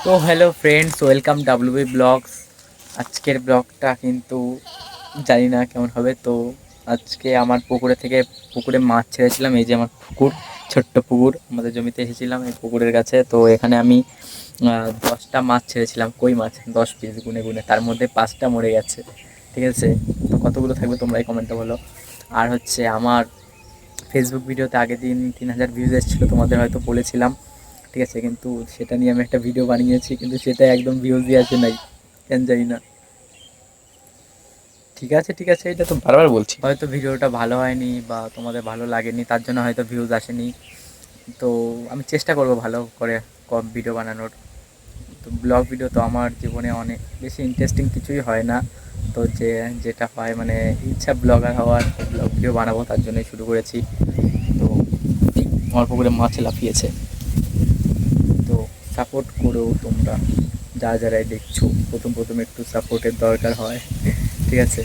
তো hello friends, welcome WB blogs. আজকের ব্লগটা কিন্তু জানি না কেমন হবে। তো আজকে আমার পুকুরে মাছ ছেড়েছিলাম। এই যে আমার পুকুর, ছোট্ট পুকুর, আমাদের জমিতে এসেছিলাম এই পুকুরের কাছে। তো এখানে আমি 10টা মাছ ছেড়েছিলাম, কই মাছ 10 পিস গুনে গুনে, তার মধ্যে 5টা মরে গেছে। ঠিক আছে, তো কতগুলো থাকবে তোমরাই কমেন্টে বলো। আর হচ্ছে আমার ফেসবুক ভিডিওতে আগের দিন 3000 ভিউজ এসেছিলো, তোমাদের হয়তো বলেছিলাম। ঠিক আছে, কিন্তু সেটা নিয়ে আমি একটা ভিডিও বানিয়েছি, কিন্তু সেটা একদম ভিউজই আসে নাই, কেন জানি না। ঠিক আছে, এটা তো বারবার বলছি। হয়তো ভিডিওটা ভালো হয়নি বা তোমাদের ভালো লাগেনি, তার জন্য হয়তো ভিউজ আসেনি। তো আমি চেষ্টা করব ভালো করে কম ভিডিও বানানোর। তো ব্লগ ভিডিও তো আমার জীবনে অনেক বেশি ইন্টারেস্টিং কিছুই হয় না। তো যেটা হয় মানে ইচ্ছা ব্লগার হওয়ার, ব্লগ ভিডিও বানাবো, তার জন্যই শুরু করেছি। তো আমার পুকুরে মাছ লাফিয়েছে। তো সাপোর্ট করো তোমরা, যারা যারাই দেখছো। প্রথম প্রথম একটু সাপোর্টের দরকার হয়, ঠিক আছে।